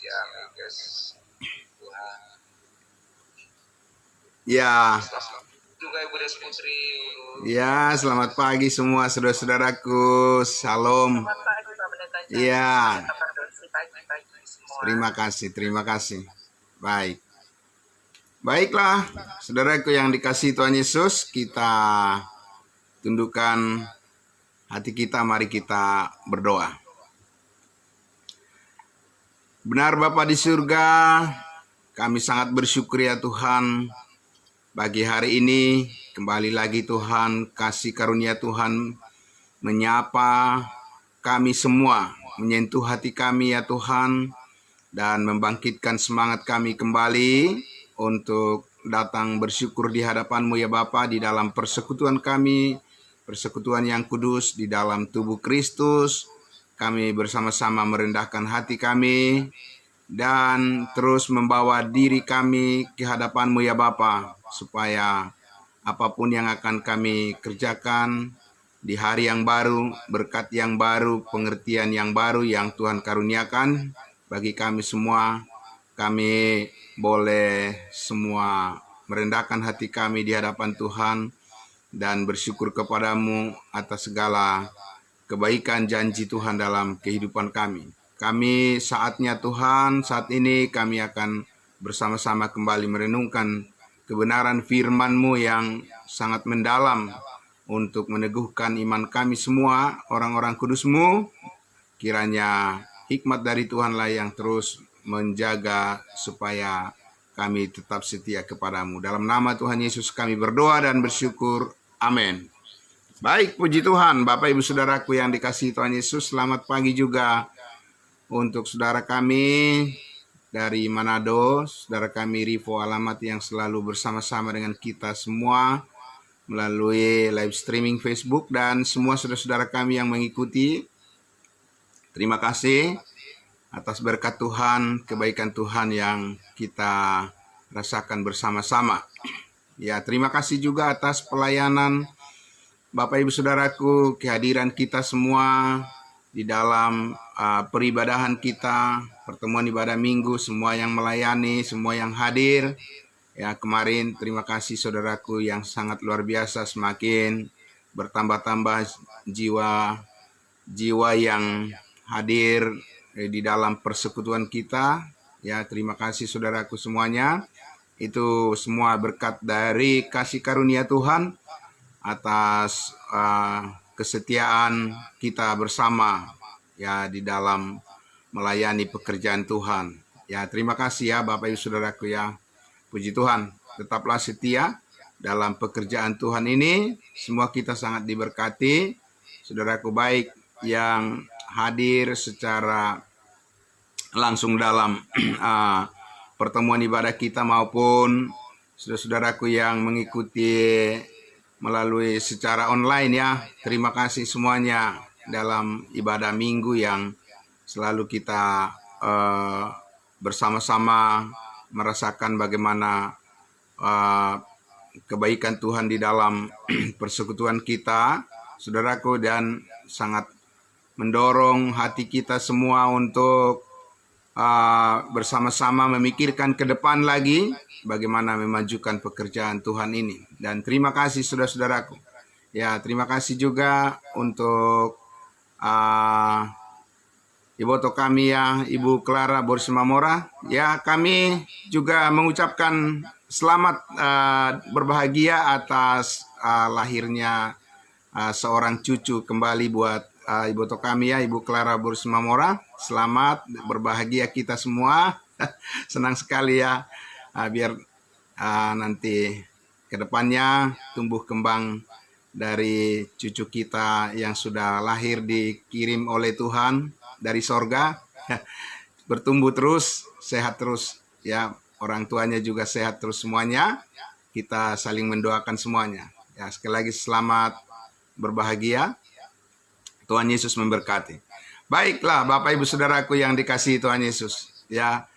ya guys. Tuhan. Ya. Juga Ibu Des Putri. Ya, selamat pagi semua saudara-saudaraku. Shalom. Selamat pagi Pak Pendeta. Ya. Pagi semua. Terima kasih. Baik. Baiklah, saudaraku yang dikasihi Tuhan Yesus, kita tundukkan hati kita, mari kita berdoa. Benar Bapa di surga, kami sangat bersyukur ya Tuhan, pagi hari ini kembali lagi Tuhan, kasih karunia Tuhan menyapa kami semua, menyentuh hati kami ya Tuhan, dan membangkitkan semangat kami kembali untuk datang bersyukur di hadapan-Mu ya Bapa, di dalam persekutuan kami, persekutuan yang kudus di dalam tubuh Kristus. Kami bersama-sama merendahkan hati kami dan terus membawa diri kami ke hadapan-Mu ya Bapa, supaya apapun yang akan kami kerjakan di hari yang baru, berkat yang baru, pengertian yang baru yang Tuhan karuniakan bagi kami semua, kami boleh semua merendahkan hati kami di hadapan Tuhan dan bersyukur kepadamu atas segala kebaikan janji Tuhan dalam kehidupan kami. Kami saatnya Tuhan, saat ini kami akan bersama-sama kembali merenungkan kebenaran firman-Mu yang sangat mendalam untuk meneguhkan iman kami semua, orang-orang kudus-Mu. Kiranya hikmat dari Tuhanlah yang terus menjaga supaya kami tetap setia kepadamu. Dalam nama Tuhan Yesus kami berdoa dan bersyukur. Amin. Baik, puji Tuhan, Bapak Ibu Saudaraku yang dikasihi Tuhan Yesus, selamat pagi juga untuk saudara kami dari Manado, saudara kami Rivo Alamat yang selalu bersama-sama dengan kita semua melalui live streaming Facebook, dan semua saudara-saudara kami yang mengikuti. Terima kasih atas berkat Tuhan, kebaikan Tuhan yang kita rasakan bersama-sama. Ya, terima kasih juga atas pelayanan Bapak Ibu Saudaraku, kehadiran kita semua di dalam peribadahan kita, pertemuan ibadah minggu, semua yang melayani, semua yang hadir. Ya, kemarin terima kasih saudaraku yang sangat luar biasa, semakin bertambah-tambah jiwa yang hadir di dalam persekutuan kita. Ya, terima kasih saudaraku semuanya. Itu semua berkat dari kasih karunia Tuhan atas kesetiaan kita bersama ya di dalam melayani pekerjaan Tuhan. Ya, terima kasih ya Bapak Ibu Saudaraku ya. Puji Tuhan, tetaplah setia dalam pekerjaan Tuhan ini. Semua kita sangat diberkati. Saudaraku baik yang hadir secara langsung dalam pertemuan ibadah kita maupun saudara-saudaraku yang mengikuti melalui secara online ya. Terima kasih semuanya dalam ibadah minggu yang selalu kita bersama-sama merasakan bagaimana kebaikan Tuhan di dalam persekutuan kita, saudaraku, dan sangat mendorong hati kita semua untuk bersama-sama memikirkan ke depan lagi bagaimana memajukan pekerjaan Tuhan ini. Dan terima kasih saudara-saudaraku. Ya, terima kasih juga untuk Ibu kami ya, Ibu Clara Borsimamora. Ya, kami juga mengucapkan selamat berbahagia atas lahirnya seorang cucu kembali buat Ibu kami ya, Ibu Clara Borsimamora. Selamat berbahagia kita semua. Senang sekali ya. Biar nanti ke depannya tumbuh kembang dari cucu kita yang sudah lahir dikirim oleh Tuhan dari sorga, bertumbuh terus, sehat terus ya, orang tuanya juga sehat terus semuanya. Kita saling mendoakan semuanya ya. Sekali lagi selamat berbahagia. Tuhan Yesus memberkati. Baiklah Bapak Ibu Saudaraku yang dikasihi Tuhan Yesus ya,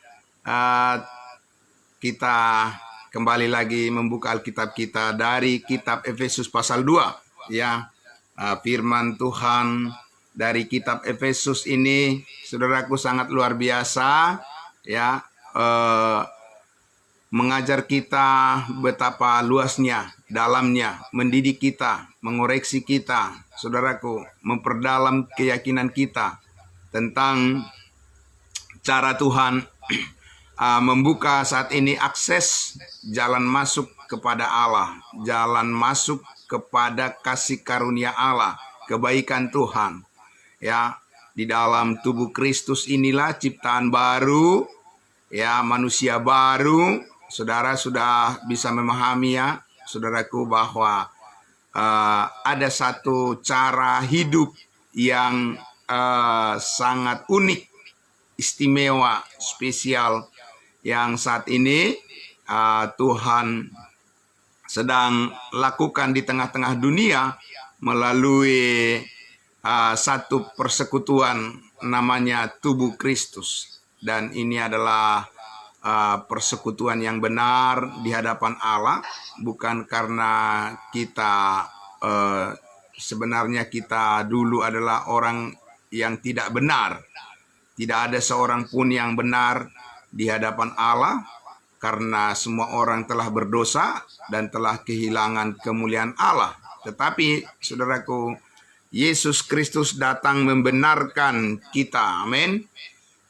kita kembali lagi membuka Alkitab kita dari kitab Efesus pasal 2 ya. Firman Tuhan dari kitab Efesus ini saudaraku sangat luar biasa ya, mengajar kita betapa luasnya, dalamnya, mendidik kita, mengoreksi kita, saudaraku, memperdalam keyakinan kita tentang cara Tuhan membuka saat ini akses jalan masuk kepada Allah, jalan masuk kepada kasih karunia Allah, kebaikan Tuhan. Ya, di dalam tubuh Kristus inilah ciptaan baru, ya, manusia baru. Saudara sudah bisa memahami, ya, saudaraku, bahwa ada satu cara hidup yang sangat unik, istimewa, spesial, yang saat ini Tuhan sedang lakukan di tengah-tengah dunia melalui satu persekutuan namanya tubuh Kristus. Dan ini adalah persekutuan yang benar di hadapan Allah, bukan karena kita sebenarnya kita dulu adalah orang yang tidak benar. Tidak ada seorang pun yang benar di hadapan Allah, karena semua orang telah berdosa dan telah kehilangan kemuliaan Allah. Tetapi saudaraku, Yesus Kristus datang membenarkan kita, amin,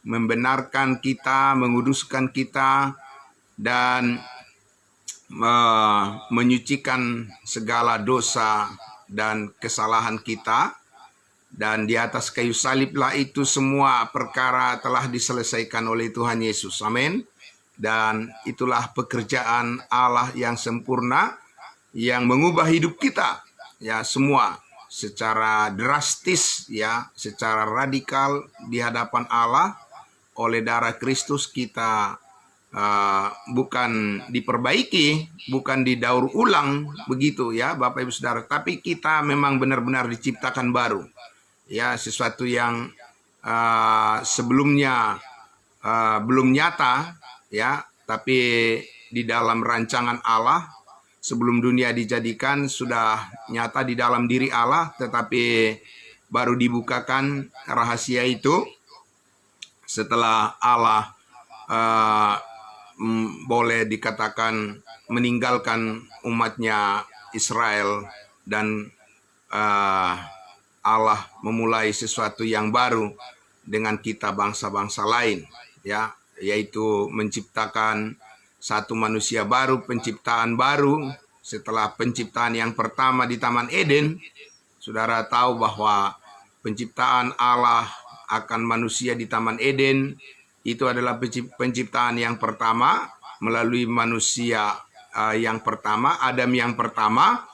membenarkan kita, menguduskan kita, dan menyucikan segala dosa dan kesalahan kita. Dan di atas kayu saliblah itu semua perkara telah diselesaikan oleh Tuhan Yesus, amin. Dan itulah pekerjaan Allah yang sempurna, yang mengubah hidup kita, ya, semua secara drastis, ya, secara radikal di hadapan Allah. Oleh darah Kristus kita bukan diperbaiki, bukan didaur ulang begitu, ya Bapak Ibu Saudara, tapi kita memang benar-benar diciptakan baru, ya, sesuatu yang sebelumnya belum nyata, ya, tapi di dalam rancangan Allah sebelum dunia dijadikan sudah nyata di dalam diri Allah, tetapi baru dibukakan rahasia itu setelah Allah boleh dikatakan meninggalkan umatnya Israel, dan Allah memulai sesuatu yang baru dengan kita bangsa-bangsa lain, ya, yaitu menciptakan satu manusia baru, penciptaan baru setelah penciptaan yang pertama di Taman Eden. Saudara tahu bahwa penciptaan Allah akan manusia di Taman Eden itu adalah penciptaan yang pertama melalui manusia yang pertama, Adam yang pertama.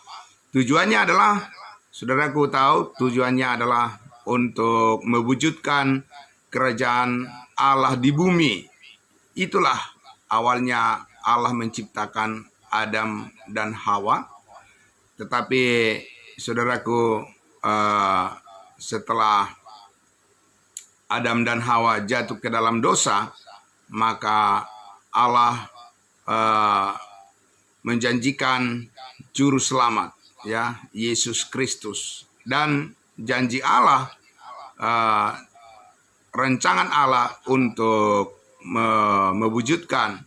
Tujuannya adalah, saudaraku tahu, tujuannya adalah untuk mewujudkan kerajaan Allah di bumi. Itulah awalnya Allah menciptakan Adam dan Hawa. Tetapi saudaraku, setelah Adam dan Hawa jatuh ke dalam dosa, maka Allah menjanjikan juru selamat, ya, Yesus Kristus. Dan janji Allah, rancangan Allah untuk mewujudkan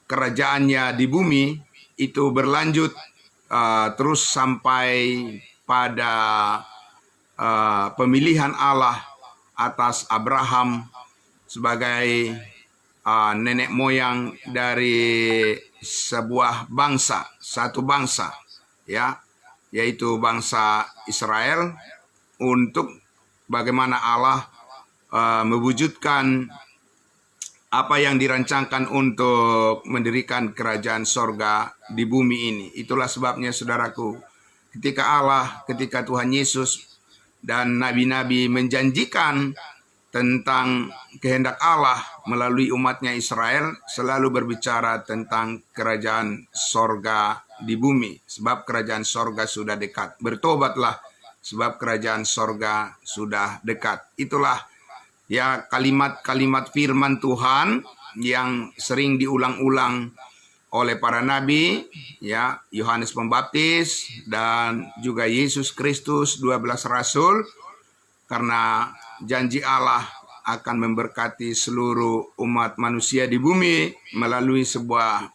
kerajaannya di bumi itu berlanjut terus sampai pada pemilihan Allah atas Abraham sebagai nenek moyang dari sebuah bangsa, satu bangsa, ya, yaitu bangsa Israel, untuk bagaimana Allah mewujudkan apa yang dirancangkan untuk mendirikan kerajaan sorga di bumi ini. Itulah sebabnya saudaraku, ketika Tuhan Yesus dan nabi-nabi menjanjikan tentang kehendak Allah melalui umatnya Israel, selalu berbicara tentang kerajaan sorga di bumi. Sebab kerajaan sorga sudah dekat. Bertobatlah, sebab kerajaan sorga sudah dekat. Itulah, ya, kalimat-kalimat firman Tuhan yang sering diulang-ulang oleh para nabi, ya, Yohanes Pembaptis dan juga Yesus Kristus, 12 rasul, karena janji Allah akan memberkati seluruh umat manusia di bumi melalui sebuah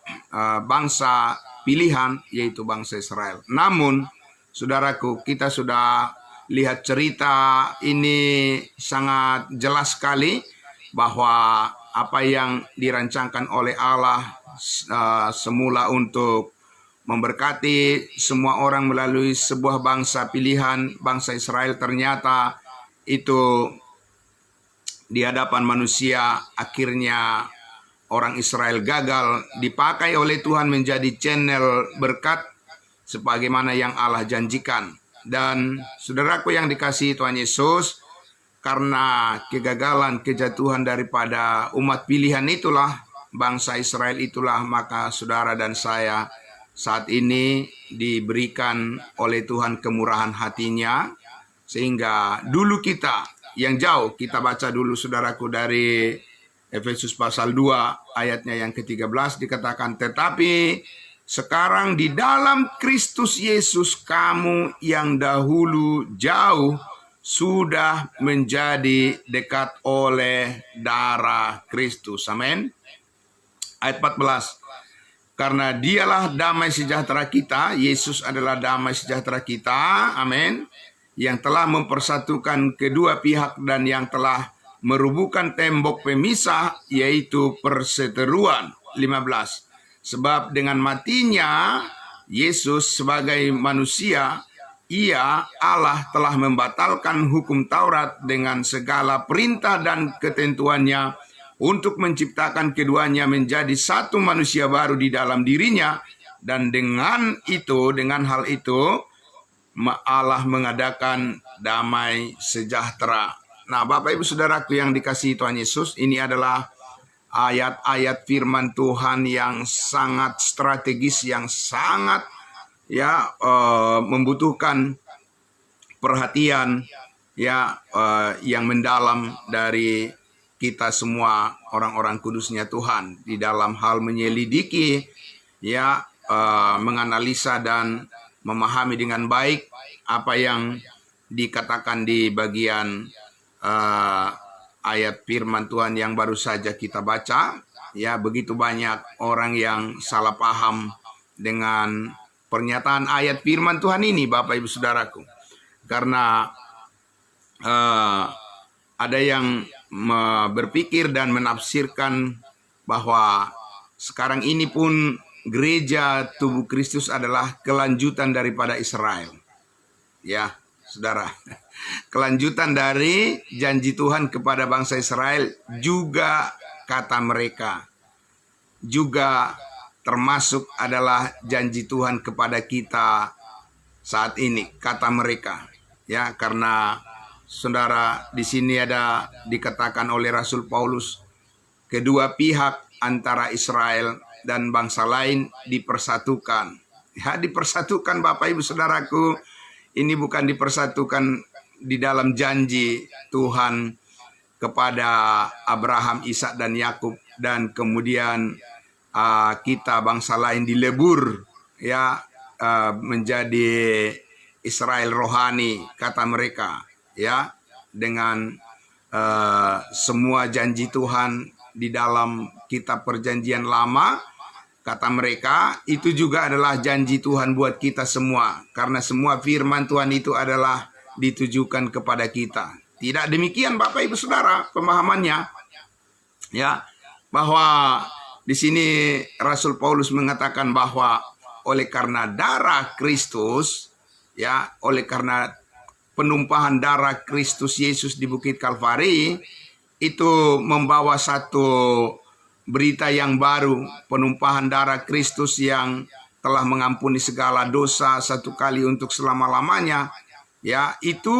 bangsa pilihan, yaitu bangsa Israel. Namun, saudaraku, kita sudah lihat cerita ini sangat jelas sekali bahwa apa yang dirancangkan oleh Allah semula untuk memberkati semua orang melalui sebuah bangsa pilihan, bangsa Israel, ternyata itu di hadapan manusia akhirnya orang Israel gagal dipakai oleh Tuhan menjadi channel berkat sebagaimana yang Allah janjikan. Dan saudaraku yang dikasihi Tuhan Yesus, karena kegagalan, kejatuhan daripada umat pilihan itulah, bangsa Israel itulah, maka saudara dan saya saat ini diberikan oleh Tuhan kemurahan hatinya, sehingga dulu kita yang jauh, kita baca dulu saudaraku dari Efesus pasal 2 ayatnya yang ke-13 dikatakan, tetapi sekarang di dalam Kristus Yesus kamu yang dahulu jauh sudah menjadi dekat oleh darah Kristus. Amin. Ayat 14. Karena dialah damai sejahtera kita, Yesus adalah damai sejahtera kita, amin, yang telah mempersatukan kedua pihak dan yang telah merubuhkan tembok pemisah, yaitu perseteruan. 15. Sebab dengan matinya Yesus sebagai manusia, Ia, Allah, telah membatalkan hukum Taurat dengan segala perintah dan ketentuannya untuk menciptakan keduanya menjadi satu manusia baru di dalam dirinya, dan dengan hal itu Allah mengadakan damai sejahtera. Nah, Bapak Ibu Saudaraku yang dikasihi Tuhan Yesus, ini adalah ayat-ayat firman Tuhan yang sangat strategis, yang sangat membutuhkan perhatian yang mendalam dari kita semua orang-orang kudusnya Tuhan di dalam hal menyelidiki, menganalisa dan memahami dengan baik apa yang dikatakan di bagian ayat firman Tuhan yang baru saja kita baca. Ya, begitu banyak orang yang salah paham dengan pernyataan ayat firman Tuhan ini, Bapak Ibu Saudaraku. Karena ada yang berpikir dan menafsirkan bahwa sekarang ini pun gereja tubuh Kristus adalah kelanjutan daripada Israel. Ya, saudara. Kelanjutan dari janji Tuhan kepada bangsa Israel, juga kata mereka. Juga termasuk adalah janji Tuhan kepada kita saat ini, kata mereka. Ya, karena saudara, di sini ada dikatakan oleh Rasul Paulus, kedua pihak antara Israel dan bangsa lain dipersatukan. Ya, dipersatukan Bapak Ibu Saudaraku. Ini bukan dipersatukan di dalam janji Tuhan kepada Abraham, Ishak dan Yakub, dan kemudian kita bangsa lain dilebur menjadi Israel rohani, kata mereka. Ya, dengan semua janji Tuhan di dalam kitab perjanjian lama, kata mereka, itu juga adalah janji Tuhan buat kita semua, karena semua firman Tuhan itu adalah ditujukan kepada kita. Tidak demikian Bapak Ibu Saudara pemahamannya, ya, bahwa di sini Rasul Paulus mengatakan bahwa oleh karena darah Kristus, ya, oleh karena penumpahan darah Kristus Yesus di Bukit Kalvari, itu membawa satu berita yang baru, penumpahan darah Kristus yang telah mengampuni segala dosa satu kali untuk selama-lamanya. Ya, itu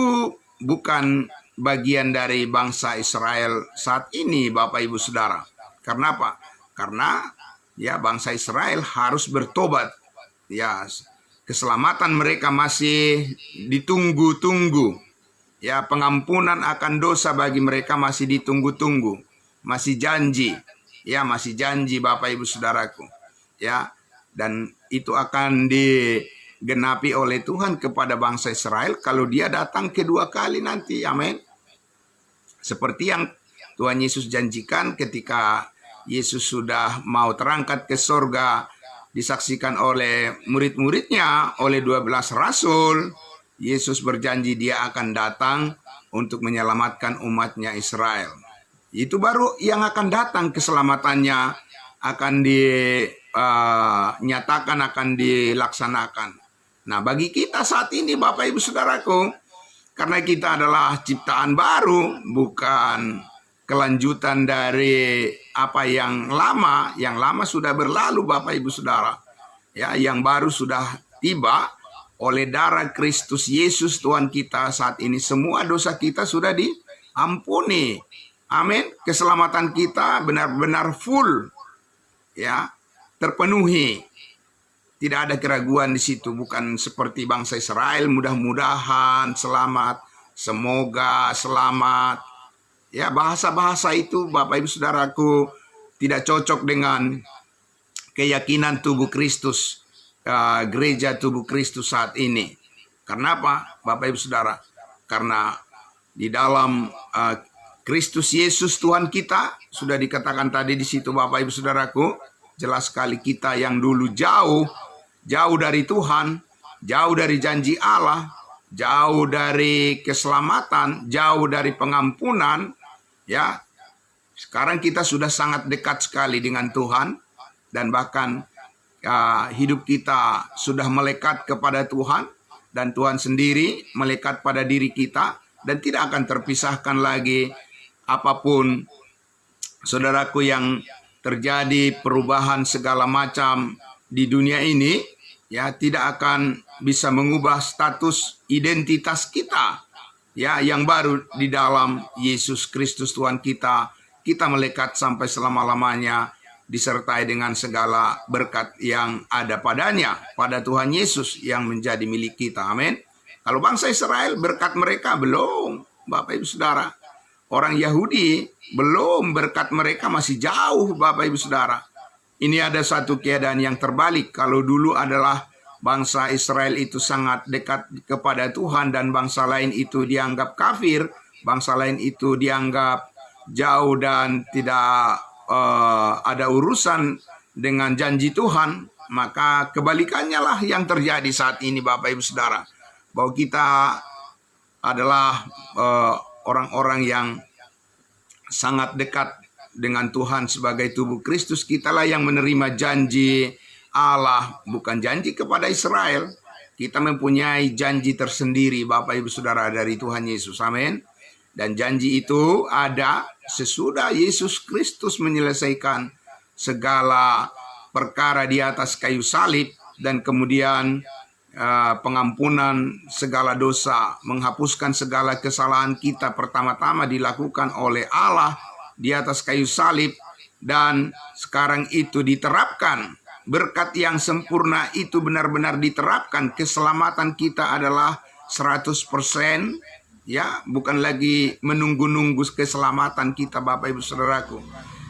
bukan bagian dari bangsa Israel saat ini, Bapak Ibu Saudara. Karena apa? Karena ya, bangsa Israel harus bertobat. Ya, keselamatan mereka masih ditunggu-tunggu. Ya, pengampunan akan dosa bagi mereka masih ditunggu-tunggu. Masih janji. Ya, masih janji Bapak Ibu Saudaraku. Ya, dan itu akan digenapi oleh Tuhan kepada bangsa Israel kalau dia datang kedua kali nanti. Amin. Seperti yang Tuhan Yesus janjikan ketika Yesus sudah mau terangkat ke sorga, disaksikan oleh murid-muridnya, oleh 12 rasul. Yesus berjanji dia akan datang untuk menyelamatkan umatnya Israel. Itu baru yang akan datang, keselamatannya akan dinyatakan, akan dilaksanakan. Nah, bagi kita saat ini Bapak Ibu Saudaraku, karena kita adalah ciptaan baru, bukan kelanjutan dari apa yang lama sudah berlalu Bapak Ibu Saudara. Ya, yang baru sudah tiba oleh darah Kristus Yesus Tuhan kita saat ini. Semua dosa kita sudah diampuni. Amin. Keselamatan kita benar-benar full, ya, terpenuhi. Tidak ada keraguan di situ, bukan seperti bangsa Israel, mudah-mudahan selamat, semoga selamat. Ya, bahasa-bahasa itu Bapak Ibu Saudaraku tidak cocok dengan keyakinan tubuh Kristus, gereja tubuh Kristus saat ini. Karena apa, Bapak Ibu Saudara? Karena di dalam Kristus Yesus Tuhan kita, sudah dikatakan tadi di situ Bapak Ibu Saudaraku, jelas sekali kita yang dulu jauh dari Tuhan, jauh dari janji Allah, jauh dari keselamatan, jauh dari pengampunan, ya. Sekarang kita sudah sangat dekat sekali dengan Tuhan, dan bahkan hidup kita sudah melekat kepada Tuhan, dan Tuhan sendiri melekat pada diri kita, dan tidak akan terpisahkan lagi apapun, saudaraku, yang terjadi perubahan segala macam di dunia ini, ya, tidak akan bisa mengubah status identitas kita, ya, yang baru di dalam Yesus Kristus Tuhan kita. Kita melekat sampai selama-lamanya, disertai dengan segala berkat yang ada padanya, pada Tuhan Yesus yang menjadi milik kita. Amin. Kalau bangsa Israel, berkat mereka belum, Bapak Ibu Saudara. Orang Yahudi belum, berkat mereka masih jauh, Bapak Ibu Saudara. Ini ada satu keadaan yang terbalik. Kalau dulu adalah bangsa Israel itu sangat dekat kepada Tuhan, dan bangsa lain itu dianggap kafir, bangsa lain itu dianggap jauh dan tidak ada urusan dengan janji Tuhan, maka kebalikannya lah yang terjadi saat ini Bapak Ibu Saudara. Bahwa kita adalah orang-orang yang sangat dekat dengan Tuhan sebagai tubuh Kristus. Kitalah yang menerima janji Allah, bukan janji kepada Israel. Kita mempunyai janji tersendiri Bapak Ibu Saudara dari Tuhan Yesus. Amin. Dan janji itu ada sesudah Yesus Kristus menyelesaikan segala perkara di atas kayu salib, dan kemudian pengampunan segala dosa, menghapuskan segala kesalahan kita pertama-tama dilakukan oleh Allah di atas kayu salib, dan sekarang itu diterapkan. Berkat yang sempurna itu benar-benar diterapkan. Keselamatan kita adalah 100%, ya, bukan lagi menunggu-nunggu keselamatan kita Bapak Ibu Saudaraku.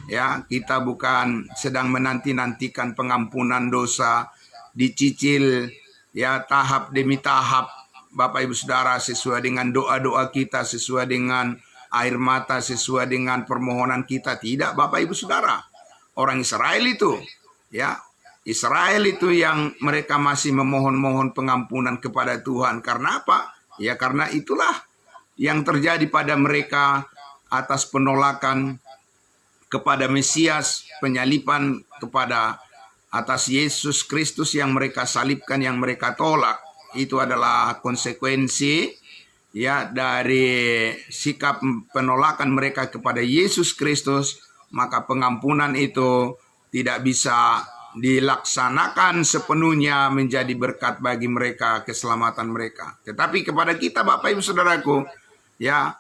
Ya, kita bukan sedang menanti-nantikan pengampunan dosa, dicicil, ya, tahap demi tahap Bapak Ibu Saudara, sesuai dengan doa-doa kita, sesuai dengan air mata, sesuai dengan permohonan kita. Tidak Bapak Ibu Saudara. Orang Israel itu, ya, Israel itu yang mereka masih memohon-mohon pengampunan kepada Tuhan. Karena apa? Ya, karena itulah yang terjadi pada mereka atas penolakan kepada Mesias, penyaliban kepada atas Yesus Kristus yang mereka salibkan, yang mereka tolak. Itu adalah konsekuensi, ya, dari sikap penolakan mereka kepada Yesus Kristus. Maka pengampunan itu tidak bisa dilaksanakan sepenuhnya menjadi berkat bagi mereka, keselamatan mereka. Tetapi kepada kita Bapak Ibu Saudaraku, ya,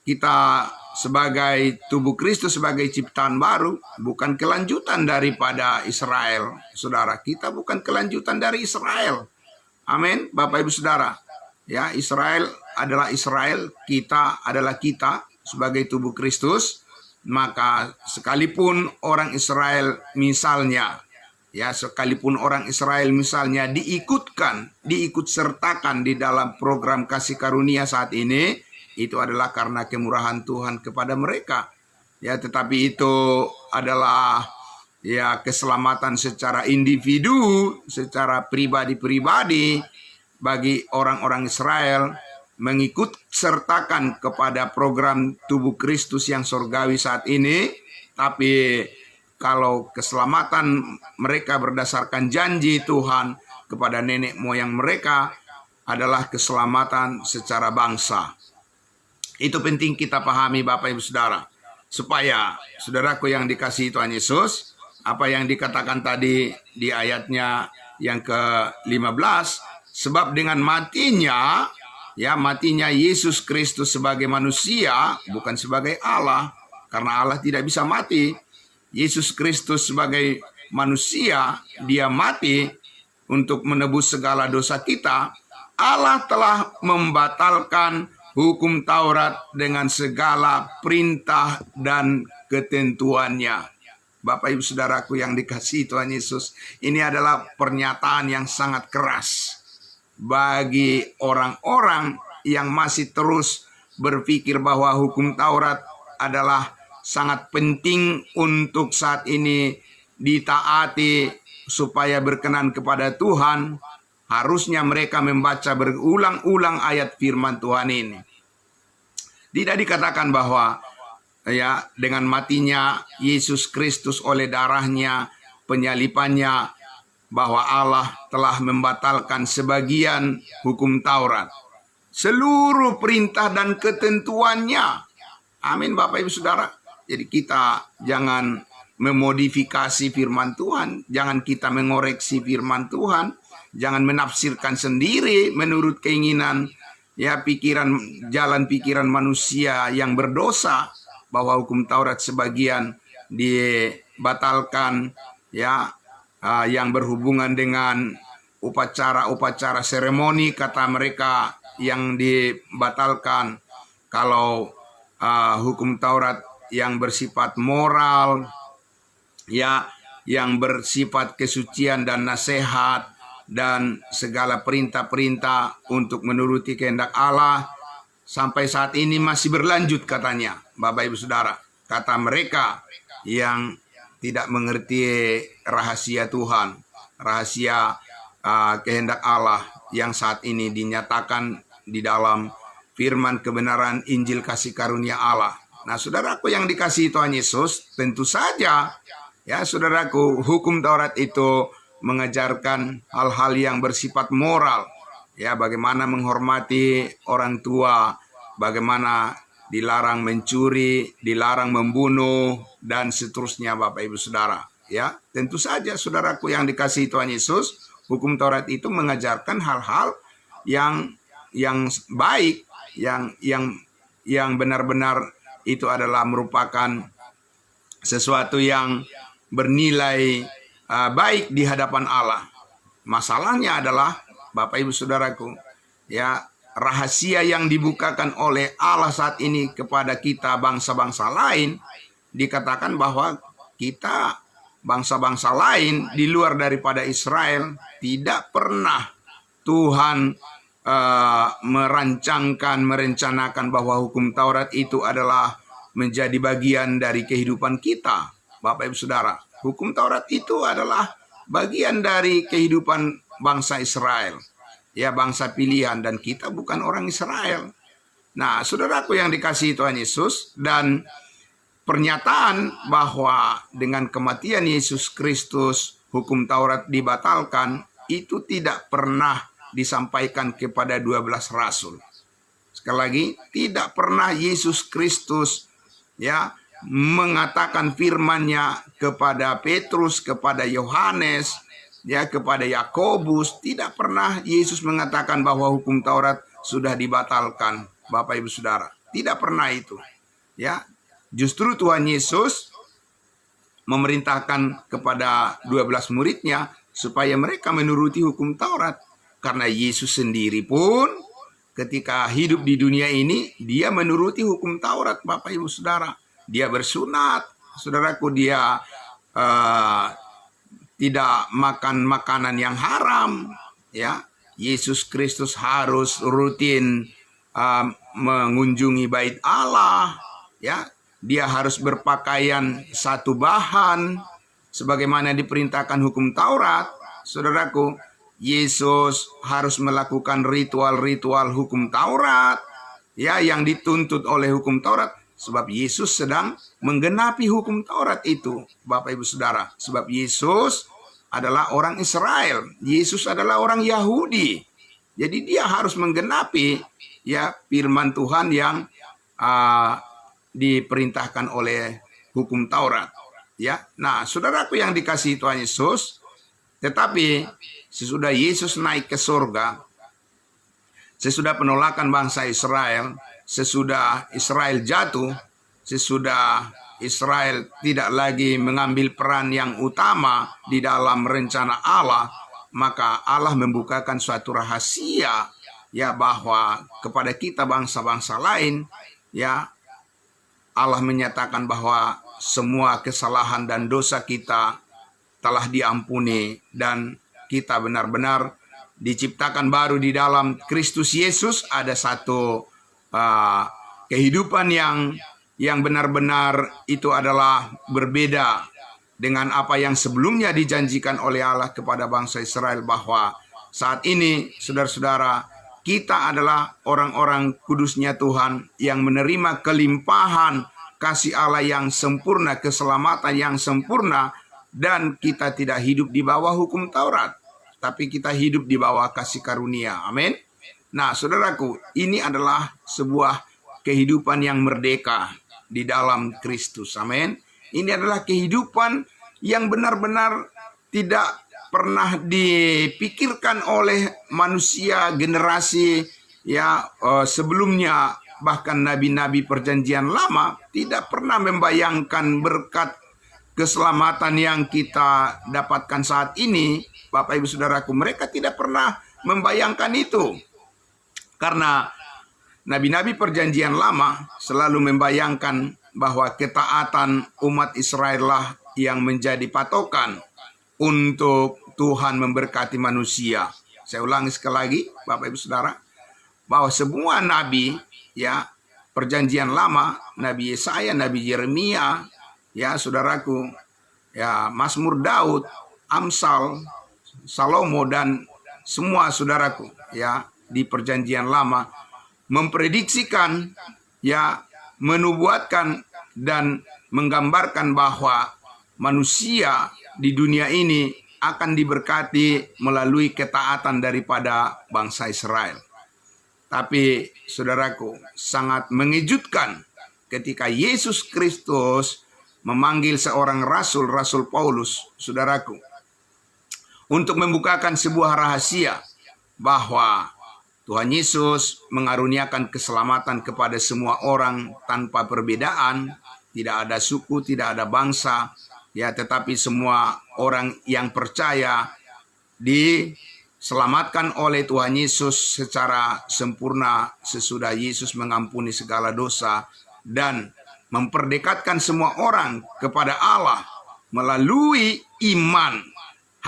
kita sebagai tubuh Kristus, sebagai ciptaan baru, bukan kelanjutan daripada Israel. Saudara, kita bukan kelanjutan dari Israel. Amin, Bapak Ibu Saudara. Ya, Israel adalah Israel, kita adalah kita sebagai tubuh Kristus. Maka sekalipun orang Israel misalnya, ya, sekalipun orang Israel misalnya diikut sertakan di dalam program kasih karunia saat ini, itu adalah karena kemurahan Tuhan kepada mereka. Ya, tetapi itu adalah ya keselamatan secara individu, secara pribadi-pribadi bagi orang-orang Israel mengikut sertakan kepada program tubuh Kristus yang surgawi saat ini. Tapi kalau keselamatan mereka berdasarkan janji Tuhan kepada nenek moyang mereka adalah keselamatan secara bangsa. Itu penting kita pahami Bapak Ibu Saudara. Supaya saudaraku yang dikasihi Tuhan Yesus, apa yang dikatakan tadi di ayatnya yang ke-15, sebab dengan matinya, ya matinya Yesus Kristus sebagai manusia, bukan sebagai Allah, karena Allah tidak bisa mati. Yesus Kristus sebagai manusia, dia mati untuk menebus segala dosa kita. Allah telah membatalkan hukum Taurat dengan segala perintah dan ketentuannya. Bapak Ibu Saudaraku yang dikasihi Tuhan Yesus, ini adalah pernyataan yang sangat keras bagi orang-orang yang masih terus berpikir bahwa hukum Taurat adalah sangat penting untuk saat ini ditaati supaya berkenan kepada Tuhan. Harusnya mereka membaca berulang-ulang ayat firman Tuhan ini. Tidak dikatakan bahwa ya dengan matinya Yesus Kristus oleh darahnya, penyalipannya, bahwa Allah telah membatalkan sebagian hukum Taurat. Seluruh perintah dan ketentuannya. Amin Bapak Ibu Saudara. Jadi kita jangan memodifikasi firman Tuhan. Jangan kita mengoreksi firman Tuhan. Jangan menafsirkan sendiri menurut keinginan ya jalan pikiran manusia yang berdosa, bahwa hukum Taurat sebagian dibatalkan ya yang berhubungan dengan upacara-upacara seremoni, kata mereka yang dibatalkan. Kalau hukum Taurat yang bersifat moral ya, yang bersifat kesucian dan nasihat dan segala perintah-perintah untuk menuruti kehendak Allah, sampai saat ini masih berlanjut katanya. Bapak Ibu Saudara, kata mereka yang tidak mengerti rahasia Tuhan, rahasia kehendak Allah yang saat ini dinyatakan di dalam firman kebenaran Injil kasih karunia Allah. Nah, saudaraku yang dikasihi Tuhan Yesus, tentu saja ya saudaraku, hukum Taurat itu mengajarkan hal-hal yang bersifat moral, ya bagaimana menghormati orang tua, bagaimana dilarang mencuri, dilarang membunuh dan seterusnya Bapak Ibu Saudara. Ya, tentu saja saudaraku yang dikasihi Tuhan Yesus, hukum Taurat itu mengajarkan hal-hal yang baik, yang benar-benar itu adalah merupakan sesuatu yang bernilai baik di hadapan Allah. Masalahnya adalah Bapak Ibu Saudaraku, ya rahasia yang dibukakan oleh Allah saat ini kepada kita bangsa-bangsa lain, dikatakan bahwa kita bangsa-bangsa lain di luar daripada Israel tidak pernah Tuhan merencanakan bahwa hukum Taurat itu adalah menjadi bagian dari kehidupan kita. Bapak Ibu Saudara, hukum Taurat itu adalah bagian dari kehidupan bangsa Israel. Ya, bangsa pilihan, dan kita bukan orang Israel. Nah, saudaraku yang dikasihi Tuhan Yesus, dan pernyataan bahwa dengan kematian Yesus Kristus hukum Taurat dibatalkan, itu tidak pernah disampaikan kepada 12 rasul. Sekali lagi, tidak pernah Yesus Kristus ya mengatakan firman-Nya kepada Petrus, kepada Yohanes, ya kepada Yakobus. Tidak pernah Yesus mengatakan bahwa hukum Taurat sudah dibatalkan, Bapak Ibu Saudara. Tidak pernah itu. Ya, justru Tuhan Yesus memerintahkan kepada 12 muridnya supaya mereka menuruti hukum Taurat. Karena Yesus sendiri pun ketika hidup di dunia ini, dia menuruti hukum Taurat, Bapak Ibu Saudara. Dia bersunat, saudaraku, dia tidak makan makanan yang haram. Ya, Yesus Kristus harus rutin mengunjungi bait Allah. Ya, dia harus berpakaian satu bahan sebagaimana diperintahkan hukum Taurat. Saudaraku, Yesus harus melakukan ritual-ritual hukum Taurat, ya, yang dituntut oleh hukum Taurat, sebab Yesus sedang menggenapi hukum Taurat itu, Bapak Ibu Saudara. Sebab Yesus adalah orang Israel, Yesus adalah orang Yahudi. Jadi dia harus menggenapi, ya, firman Tuhan yang diperintahkan oleh hukum Taurat, ya. Nah, saudaraku yang dikasihi Tuhan Yesus, tetapi sesudah Yesus naik ke surga, sesudah penolakan bangsa Israel, sesudah Israel jatuh, sesudah Israel tidak lagi mengambil peran yang utama di dalam rencana Allah, maka Allah membukakan suatu rahasia, ya, bahwa kepada kita bangsa-bangsa lain, ya, Allah menyatakan bahwa semua kesalahan dan dosa kita telah diampuni dan kita benar-benar diciptakan baru di dalam Kristus Yesus. Ada satu kehidupan yang benar-benar itu adalah berbeda dengan apa yang sebelumnya dijanjikan oleh Allah kepada bangsa Israel, bahwa saat ini, saudara-saudara, kita adalah orang-orang kudusnya Tuhan yang menerima kelimpahan kasih Allah yang sempurna, keselamatan yang sempurna, dan kita tidak hidup di bawah hukum Taurat, tapi kita hidup di bawah kasih karunia. Amin. Nah, saudaraku, ini adalah sebuah kehidupan yang merdeka di dalam Kristus. Amin. Ini adalah kehidupan yang benar-benar tidak pernah dipikirkan oleh manusia generasi, ya, sebelumnya. Bahkan nabi-nabi perjanjian lama tidak pernah membayangkan berkat keselamatan yang kita dapatkan saat ini. Bapak Ibu Saudaraku, mereka tidak pernah membayangkan itu. Karena nabi-nabi perjanjian lama selalu membayangkan bahwa ketaatan umat Israel lah yang menjadi patokan untuk Tuhan memberkati manusia. Saya ulangi sekali lagi, Bapak Ibu Saudara, bahwa semua nabi, ya, perjanjian lama, Nabi Yesaya, Nabi Yeremia, ya, saudaraku, ya, Mazmur Daud, Amsal, Salomo, dan semua saudaraku, ya, di perjanjian lama memprediksikan, ya, menubuatkan dan menggambarkan bahwa manusia di dunia ini akan diberkati melalui ketaatan daripada bangsa Israel. Tapi saudaraku, sangat mengejutkan ketika Yesus Kristus memanggil seorang rasul, Rasul Paulus, saudaraku, untuk membukakan sebuah rahasia bahwa Tuhan Yesus mengaruniakan keselamatan kepada semua orang tanpa perbedaan, tidak ada suku, tidak ada bangsa, ya, tetapi semua orang yang percaya diselamatkan oleh Tuhan Yesus secara sempurna sesudah Yesus mengampuni segala dosa dan memperdekatkan semua orang kepada Allah melalui iman,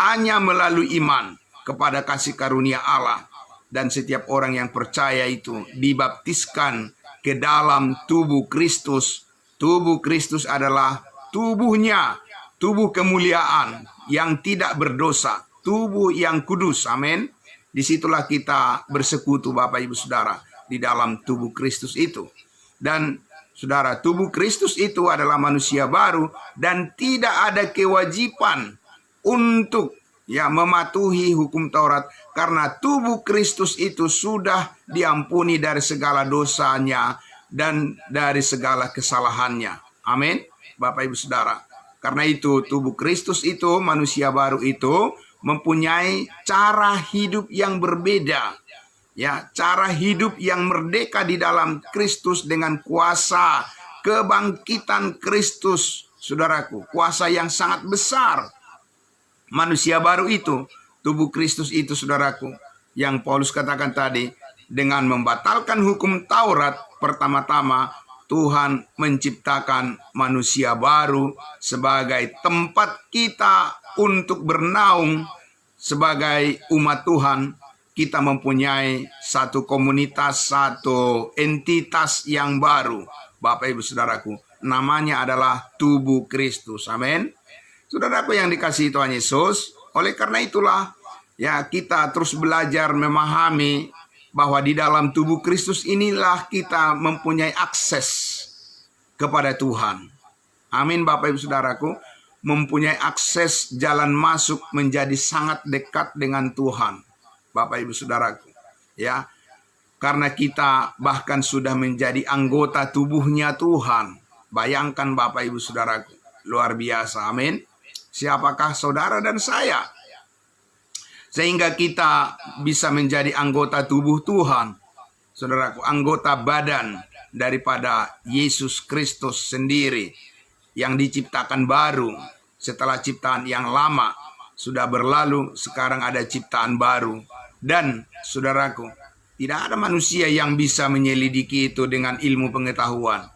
hanya melalui iman kepada kasih karunia Allah. Dan setiap orang yang percaya itu dibaptiskan ke dalam tubuh Kristus. Tubuh Kristus adalah tubuhnya, tubuh kemuliaan yang tidak berdosa, tubuh yang kudus. Amin. Disitulah kita bersekutu, Bapak Ibu Saudara, di dalam tubuh Kristus itu. Dan saudara, tubuh Kristus itu adalah manusia baru dan tidak ada kewajiban untuk, ya, mematuhi hukum Taurat, karena tubuh Kristus itu sudah diampuni dari segala dosanya dan dari segala kesalahannya. Amin, Bapak Ibu Saudara. Karena itu tubuh Kristus itu, manusia baru itu mempunyai cara hidup yang berbeda, ya, cara hidup yang merdeka di dalam Kristus dengan kuasa kebangkitan Kristus, saudaraku, kuasa yang sangat besar. Manusia baru itu, tubuh Kristus itu, saudaraku, yang Paulus katakan tadi, dengan membatalkan hukum Taurat, pertama-tama Tuhan menciptakan manusia baru sebagai tempat kita untuk bernaung sebagai umat Tuhan. Kita mempunyai satu komunitas, satu entitas yang baru, Bapak Ibu Saudaraku, namanya adalah tubuh Kristus. Amin. Saudaraku yang dikasihi Tuhan Yesus, oleh karena itulah ya kita terus belajar memahami bahwa di dalam tubuh Kristus inilah kita mempunyai akses kepada Tuhan. Amin Bapak Ibu Saudaraku, mempunyai akses jalan masuk menjadi sangat dekat dengan Tuhan. Bapak Ibu Saudaraku, ya. Karena kita bahkan sudah menjadi anggota tubuhnya Tuhan. Bayangkan Bapak Ibu Saudaraku, luar biasa. Amin. Siapakah saudara dan saya? Sehingga kita bisa menjadi anggota tubuh Tuhan. Saudaraku, anggota badan daripada Yesus Kristus sendiri yang diciptakan baru setelah ciptaan yang lama sudah berlalu, sekarang ada ciptaan baru. Dan saudaraku, tidak ada manusia yang bisa menyelidiki itu dengan ilmu pengetahuan.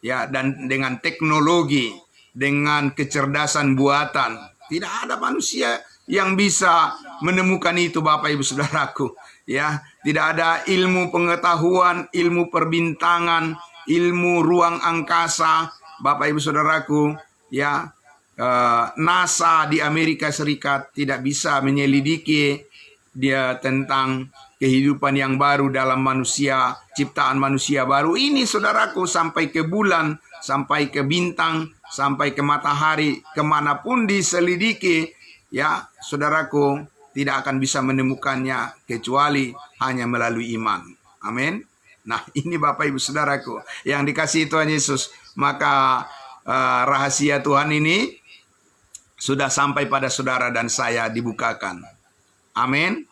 Ya, dan dengan teknologi, dengan kecerdasan buatan, tidak ada manusia yang bisa menemukan itu Bapak Ibu Saudaraku. Ya, tidak ada ilmu pengetahuan, ilmu perbintangan, ilmu ruang angkasa, Bapak Ibu Saudaraku, ya, NASA di Amerika Serikat tidak bisa menyelidiki dia tentang kehidupan yang baru dalam manusia, ciptaan manusia baru ini saudaraku, sampai ke bulan, sampai ke bintang, sampai ke matahari, kemanapun diselidiki, ya saudaraku, tidak akan bisa menemukannya kecuali hanya melalui iman. Amin. Nah ini Bapak Ibu Saudaraku yang dikasihi Tuhan Yesus, maka rahasia Tuhan ini sudah sampai pada saudara dan saya dibukakan. Amin.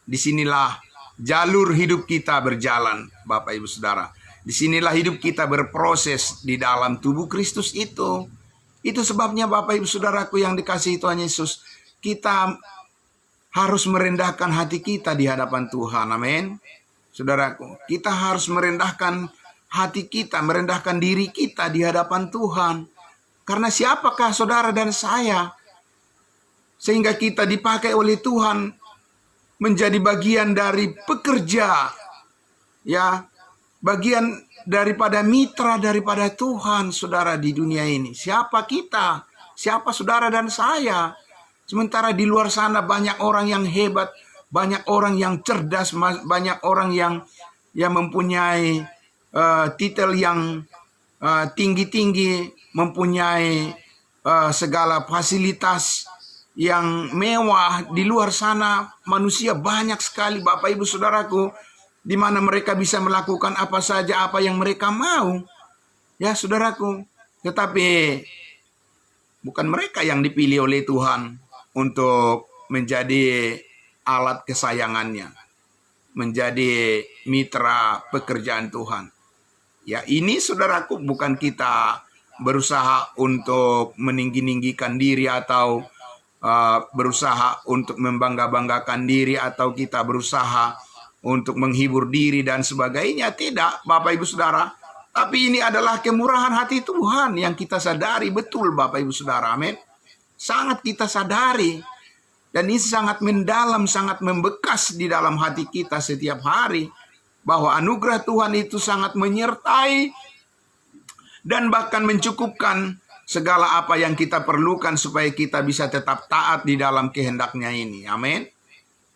Disinilah jalur hidup kita berjalan, Bapak Ibu Saudara. Disinilah hidup kita berproses di dalam tubuh Kristus itu. Itu sebabnya Bapak Ibu Saudaraku yang dikasihi Tuhan Yesus, kita harus merendahkan hati kita di hadapan Tuhan. Amin. Saudaraku, kita harus merendahkan hati kita, merendahkan diri kita di hadapan Tuhan. Karena siapakah saudara dan saya sehingga kita dipakai oleh Tuhan menjadi bagian dari pekerja, ya, bagian daripada mitra daripada Tuhan, saudara, di dunia ini. Siapa kita? Siapa saudara dan saya? Sementara di luar sana banyak orang yang hebat, banyak orang yang cerdas, banyak orang yang mempunyai titel yang tinggi-tinggi, mempunyai segala fasilitas yang mewah. Di luar sana manusia banyak sekali Bapak Ibu Saudaraku, di mana mereka bisa melakukan apa saja apa yang mereka mau. Ya saudaraku, tetapi bukan mereka yang dipilih oleh Tuhan untuk menjadi alat kesayangannya, menjadi mitra pekerjaan Tuhan. Ya ini saudaraku, bukan kita berusaha untuk meninggi-ninggikan diri atau berusaha untuk membangga-banggakan diri, atau kita berusaha untuk menghibur diri dan sebagainya. Tidak Bapak Ibu Saudara, tapi ini adalah kemurahan hati Tuhan yang kita sadari betul Bapak Ibu Saudara. Amin. Sangat kita sadari, dan ini sangat mendalam, sangat membekas di dalam hati kita setiap hari, bahwa anugerah Tuhan itu sangat menyertai dan bahkan mencukupkan segala apa yang kita perlukan supaya kita bisa tetap taat di dalam kehendaknya ini. Amin.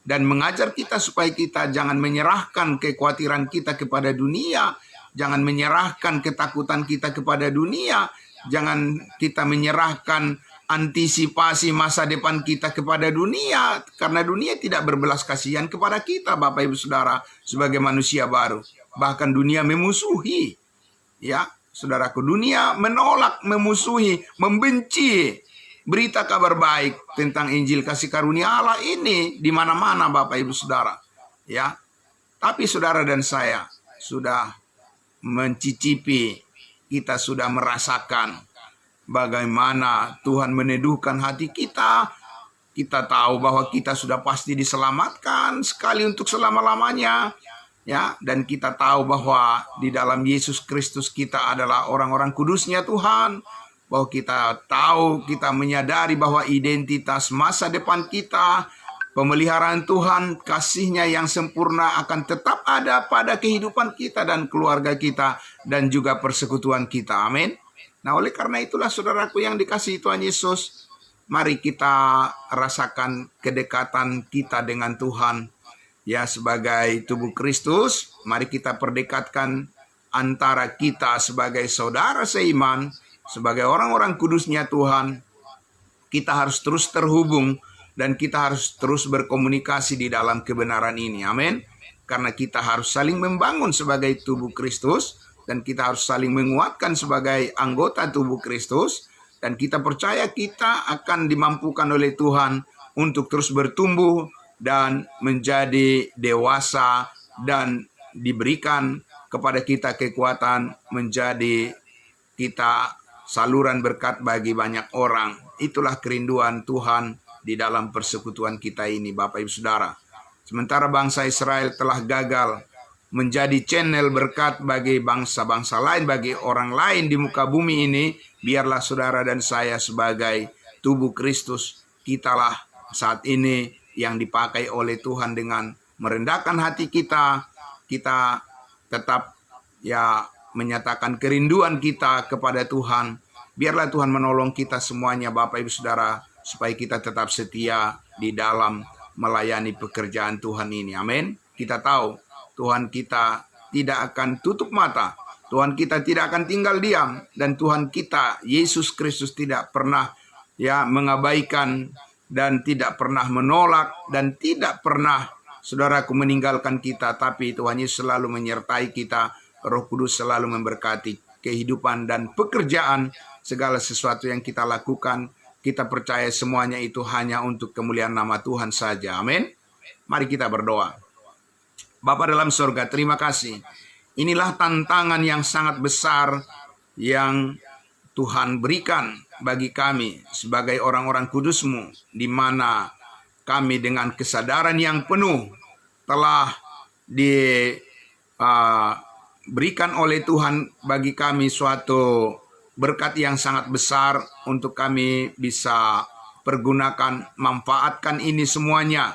Dan mengajar kita supaya kita jangan menyerahkan kekhawatiran kita kepada dunia, jangan menyerahkan ketakutan kita kepada dunia, jangan kita menyerahkan antisipasi masa depan kita kepada dunia, karena dunia tidak berbelas kasihan kepada kita Bapak Ibu Saudara sebagai manusia baru. Bahkan dunia memusuhi, ya saudaraku, dunia menolak, memusuhi, membenci berita kabar baik tentang Injil kasih karunia Allah ini di mana-mana Bapak Ibu Saudara, ya. Tapi saudara dan saya sudah mencicipi, kita sudah merasakan bagaimana Tuhan meneduhkan hati kita. Kita tahu bahwa kita sudah pasti diselamatkan sekali untuk selama-lamanya, ya. Dan kita tahu bahwa di dalam Yesus Kristus kita adalah orang-orang kudusnya Tuhan. Bahwa kita tahu, kita menyadari bahwa identitas masa depan kita, pemeliharaan Tuhan, kasih-Nya yang sempurna akan tetap ada pada kehidupan kita dan keluarga kita dan juga persekutuan kita. Amin. Nah, oleh karena itulah saudaraku yang dikasihi Tuhan Yesus, mari kita rasakan kedekatan kita dengan Tuhan. Ya, sebagai tubuh Kristus, mari kita perdekatkan antara kita sebagai saudara seiman, sebagai orang-orang kudusnya Tuhan. Kita harus terus terhubung dan kita harus terus berkomunikasi di dalam kebenaran ini. Amin. Karena kita harus saling membangun sebagai tubuh Kristus dan kita harus saling menguatkan sebagai anggota tubuh Kristus, dan kita percaya kita akan dimampukan oleh Tuhan untuk terus bertumbuh dan menjadi dewasa dan diberikan kepada kita kekuatan menjadi kita saluran berkat bagi banyak orang. Itulah kerinduan Tuhan di dalam persekutuan kita ini, Bapak Ibu Saudara. Sementara bangsa Israel telah gagal menjadi channel berkat bagi bangsa-bangsa lain, bagi orang lain di muka bumi ini, biarlah saudara dan saya sebagai tubuh Kristus, kitalah saat ini yang dipakai oleh Tuhan dengan merendahkan hati kita, kita tetap menyatakan kerinduan kita kepada Tuhan. Biarlah Tuhan menolong kita semuanya, Bapak Ibu Saudara, supaya kita tetap setia di dalam melayani pekerjaan Tuhan ini. Amin. Kita tahu Tuhan kita tidak akan tutup mata. Tuhan kita tidak akan tinggal diam. Dan Tuhan kita, Yesus Kristus, tidak pernah mengabaikan dan tidak pernah menolak dan tidak pernah, saudaraku, meninggalkan kita. Tapi Tuhan Yesus selalu menyertai kita. Roh Kudus selalu memberkati kehidupan dan pekerjaan, segala sesuatu yang kita lakukan. Kita percaya semuanya itu hanya untuk kemuliaan nama Tuhan saja. Amin. Mari kita berdoa. Bapa dalam surga, terima kasih. Inilah tantangan yang sangat besar yang Tuhan berikan bagi kami sebagai orang-orang kudus-Mu, di mana kami dengan kesadaran yang penuh telah diberikan oleh Tuhan bagi kami suatu berkat yang sangat besar untuk kami bisa pergunakan, manfaatkan ini semuanya.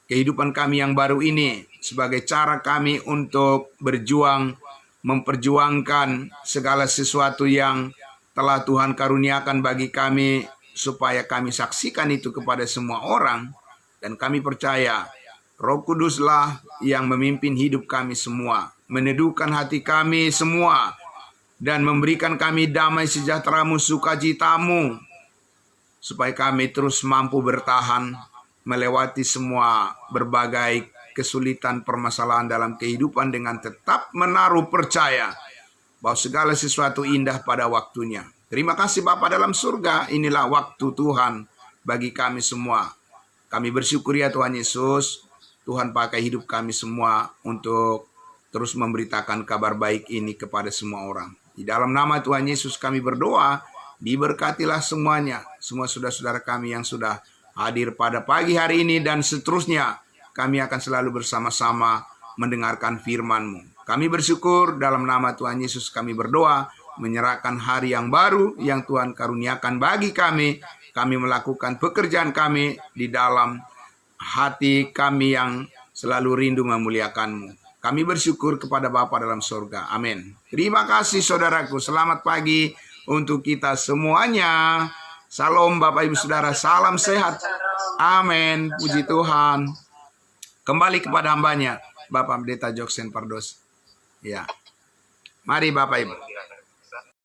Kehidupan kami yang baru ini sebagai cara kami untuk berjuang, memperjuangkan segala sesuatu yang telah Tuhan karuniakan bagi kami, supaya kami saksikan itu kepada semua orang. Dan kami percaya Roh Kuduslah yang memimpin hidup kami semua, meneduhkan hati kami semua, dan memberikan kami damai sejahtera-Mu, sukacita-Mu, supaya kami terus mampu bertahan melewati semua berbagai kesulitan permasalahan dalam kehidupan dengan tetap menaruh percaya bahwa segala sesuatu indah pada waktunya. Terima kasih Bapa dalam surga, inilah waktu Tuhan bagi kami semua. Kami bersyukur ya Tuhan Yesus, Tuhan pakai hidup kami semua untuk terus memberitakan kabar baik ini kepada semua orang. Di dalam nama Tuhan Yesus kami berdoa, diberkatilah semuanya, semua saudara-saudara kami yang sudah hadir pada pagi hari ini dan seterusnya. Kami akan selalu bersama-sama mendengarkan firman-Mu. Kami bersyukur dalam nama Tuhan Yesus kami berdoa, menyerahkan hari yang baru yang Tuhan karuniakan bagi kami. Kami melakukan pekerjaan kami di dalam hati kami yang selalu rindu memuliakan-Mu. Kami bersyukur kepada Bapa dalam surga. Amin. Terima kasih saudaraku. Selamat pagi untuk kita semuanya. Salam Bapak Ibu Saudara. Salam sehat. Amin. Puji Tuhan. Kembali kepada hambanya, Bapak Pendeta Joksen Pardos. Ya. Mari Bapak Ibu.